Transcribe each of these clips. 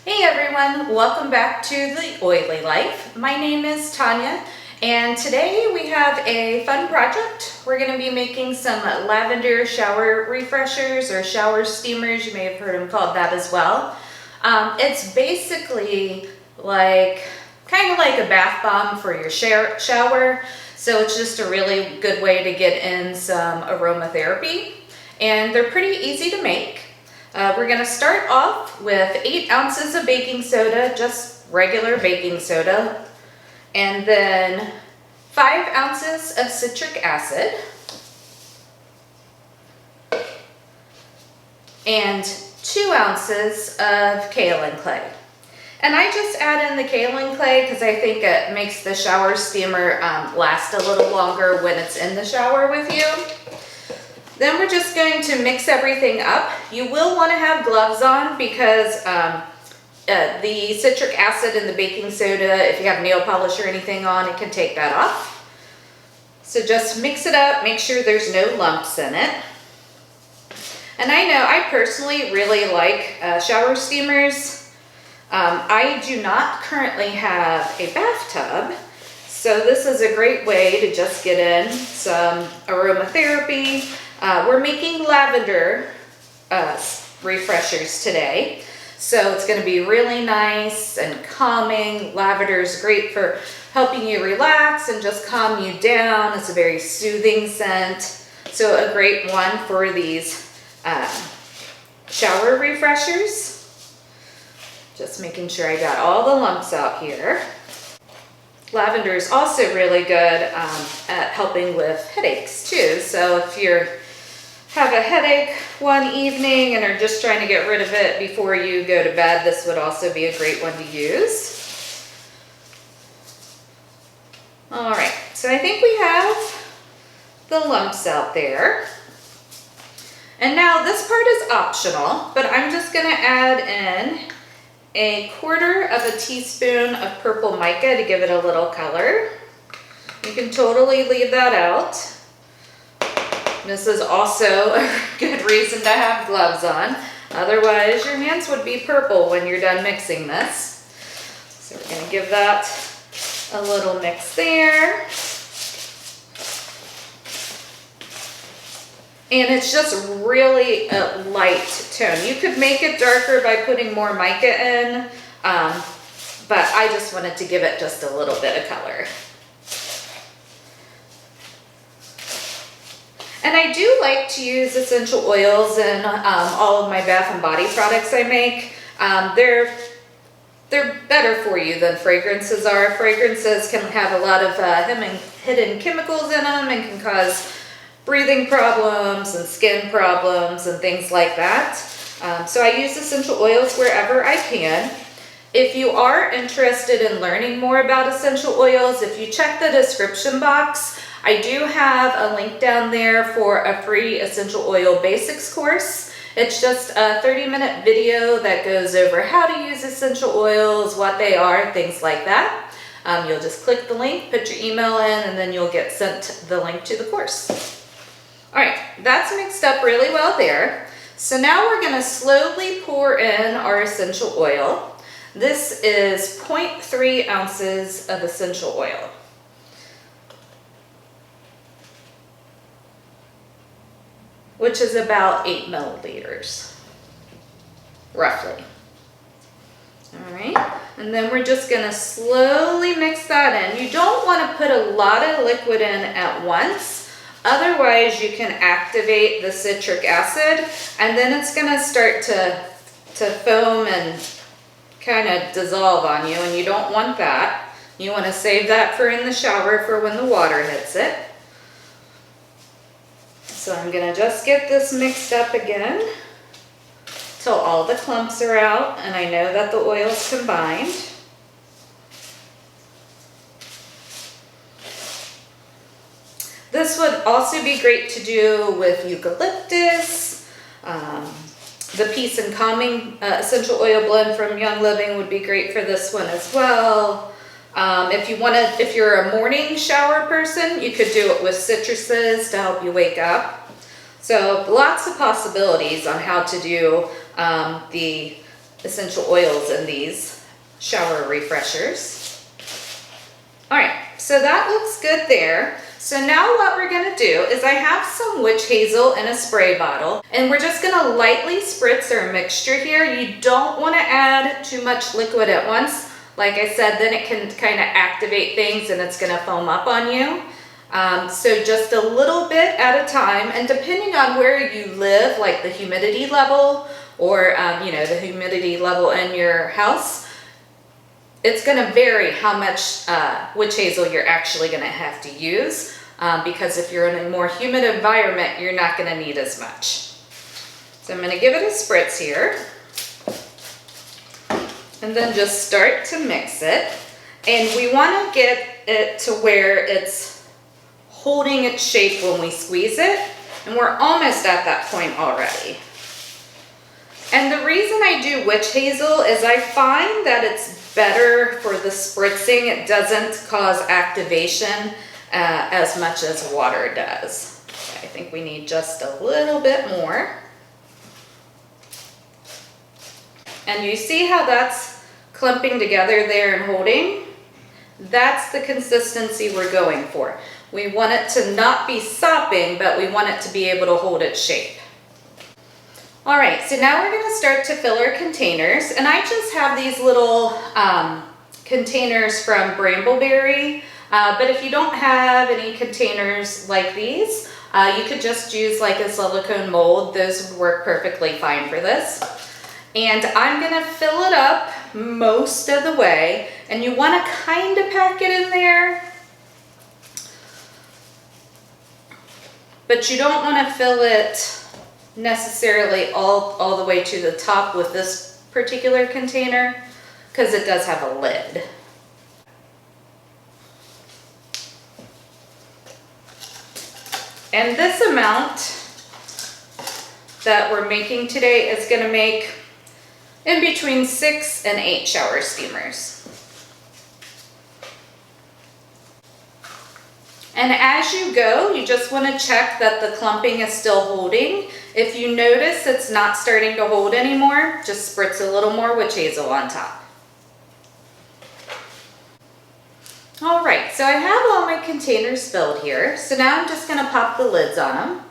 Hey everyone, welcome back to the Oily Life. My name is Tanya, and today we have a fun project. We're going to be making some lavender shower refreshers or shower steamers. You may have heard them called that as well. It's basically kind of like a bath bomb for your shower. So it's just a really good way to get in some aromatherapy, and they're pretty easy to make. We're going to start off with 8 ounces of baking soda, just regular baking soda, and then 5 ounces of citric acid, and 2 ounces of kaolin clay. And I just add in the kaolin clay because I think it makes the shower steamer last a little longer when it's in the shower with you. Then we're just going to mix everything up. You will want to have gloves on because the citric acid and the baking soda, if you have nail polish or anything on, it can take that off. So just mix it up, make sure there's no lumps in it. And I know I personally really like shower steamers. I do not currently have a bathtub, so this is a great way to just get in some aromatherapy. We're making lavender refreshers today, so it's going to be really nice and calming. Lavender is great for helping you relax and just calm you down. It's a very soothing scent, so a great one for these shower refreshers. Just making sure I got all the lumps out here. Lavender is also really good at helping with headaches too, so if you're have a headache one evening and are just trying to get rid of it before you go to bed, this would also be a great one to use. All right, so I think we have the lumps out there. And now this part is optional, but I'm just going to add in a 1/4 of a teaspoon of purple mica to give it a little color. You can totally leave that out. This is also a good reason to have gloves on. Otherwise, your hands would be purple when you're done mixing this. So we're going to give that a little mix there. And it's just really a light tone. You could make it darker by putting more mica in, but I just wanted to give it just a little bit of color. And I do like to use essential oils in all of my bath and body products I make. They're better for you than fragrances are. Fragrances can have a lot of hidden chemicals in them and can cause breathing problems and skin problems and things like that. So I use essential oils wherever I can. If you are interested in learning more about essential oils, if you check the description box, I do have a link down there for a free essential oil basics course. It's just a 30-minute video that goes over how to use essential oils, what they are, things like that. You'll just click the link, put your email in, and then you'll get sent the link to the course. All right, that's mixed up really well there. So now we're going to slowly pour in our essential oil. This is 0.3 ounces of essential oil. Which is about 8 milliliters, roughly. All right, and then we're just gonna slowly mix that in. You don't wanna put a lot of liquid in at once, otherwise you can activate the citric acid, and then it's gonna start to foam and kind of dissolve on you, and you don't want that. You wanna save that for in the shower for when the water hits it. So I'm going to just get this mixed up again till all the clumps are out and I know that the oil's combined. This would also be great to do with eucalyptus. The Peace and Calming essential oil blend from Young Living would be great for this one as well. If you're a morning shower person, you could do it with citruses to help you wake up. So lots of possibilities on how to do the essential oils in these shower refreshers. All right, so that looks good there. So now what we're gonna do is I have some witch hazel in a spray bottle, and we're just gonna lightly spritz our mixture here. You don't wanna add too much liquid at once. Like I said, then it can kind of activate things and it's gonna foam up on you. So just a little bit at a time, and depending on where you live, like the humidity level or the humidity level in your house, it's gonna vary how much witch hazel you're actually gonna have to use, because if you're in a more humid environment, you're not gonna need as much. So I'm gonna give it a spritz here, and then just start to mix it. And we wanna get it to where it's holding its shape when we squeeze it, and we're almost at that point already. And the reason I do witch hazel is I find that it's better for the spritzing. It doesn't cause activation as much as water does. I think we need just a little bit more. And you see how that's clumping together there and holding? That's the consistency we're going for. We want it to not be sopping, but we want it to be able to hold its shape. All right, so now we're gonna start to fill our containers, and I just have these little containers from Brambleberry, but if you don't have any containers like these, you could just use like a silicone mold. Those would work perfectly fine for this. And I'm gonna fill it up most of the way, and you wanna kind of pack it in there, but you don't wanna fill it necessarily all the way to the top with this particular container, because it does have a lid. And this amount that we're making today is going to make in between 6 and 8 shower steamers. And as you go, you just want to check that the clumping is still holding. If you notice it's not starting to hold anymore, just spritz a little more witch hazel on top. All right, so I have all my containers filled here. So now I'm just gonna pop the lids on them.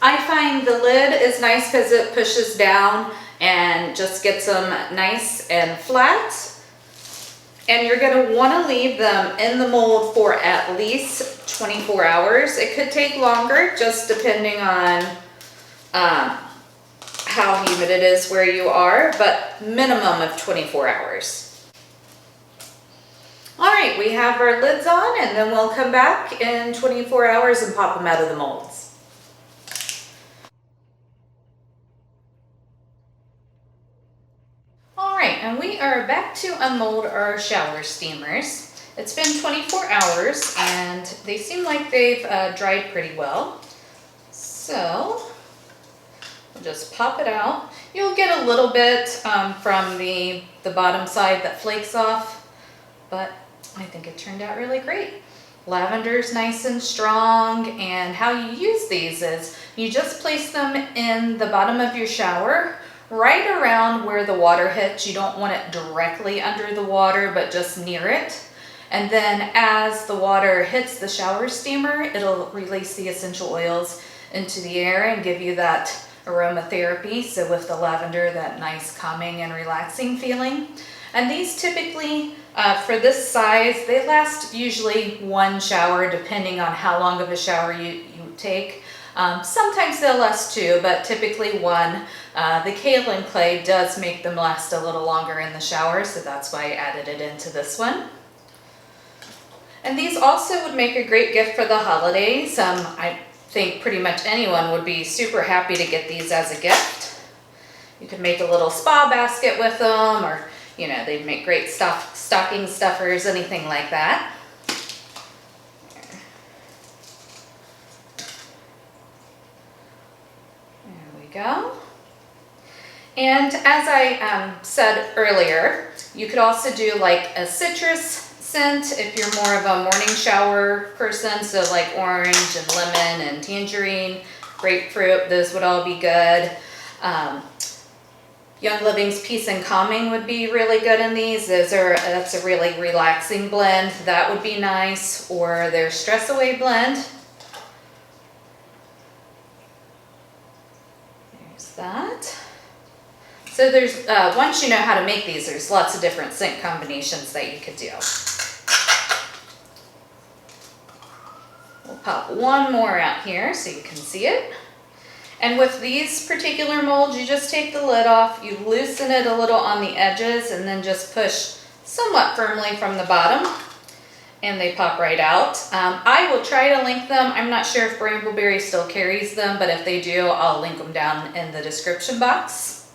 I find the lid is nice because it pushes down and just gets them nice and flat. And you're gonna wanna leave them in the mold for at least 24 hours. It could take longer, just depending on how humid it is where you are, but minimum of 24 hours. All right, we have our lids on, and then we'll come back in 24 hours and pop them out of the molds. And we are back to unmold our shower steamers. It's been 24 hours and they seem like they've dried pretty well. So we'll just pop it out. You'll get a little bit from the bottom side that flakes off, but I think it turned out really great. Lavender's nice and strong, and how you use these is you just place them in the bottom of your shower, right around where the water hits. You don't want it directly under the water, but just near it. And then as the water hits the shower steamer, it'll release the essential oils into the air and give you that aromatherapy. So with the lavender, that nice calming and relaxing feeling. And these typically, for this size, they last usually one shower, depending on how long of a shower you take. Sometimes they'll last 2, but typically 1. The kaolin clay does make them last a little longer in the shower, so that's why I added it into this one. And these also would make a great gift for the holidays. I think pretty much anyone would be super happy to get these as a gift. You could make a little spa basket with them, or they'd make great stocking stuffers, anything like that. Go. And as I said earlier, you could also do like a citrus scent if you're more of a morning shower person, so like orange and lemon and tangerine. grapefruit, those would all be good. Young Living's Peace and Calming would be really good in these. That's a really relaxing blend. That would be nice. Or their Stress Away blend. There's that. So there's, once you know how to make these, there's lots of different scent combinations that you could do. We'll pop one more out here so you can see it. And with these particular molds, you just take the lid off, you loosen it a little on the edges, and then just push somewhat firmly from the bottom, and they pop right out. I will try to link them. I'm not sure if Brambleberry still carries them, but if they do, I'll link them down in the description box.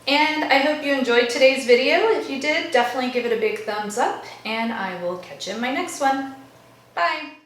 And I hope you enjoyed today's video. If you did, definitely give it a big thumbs up, and I will catch you in my next one. Bye.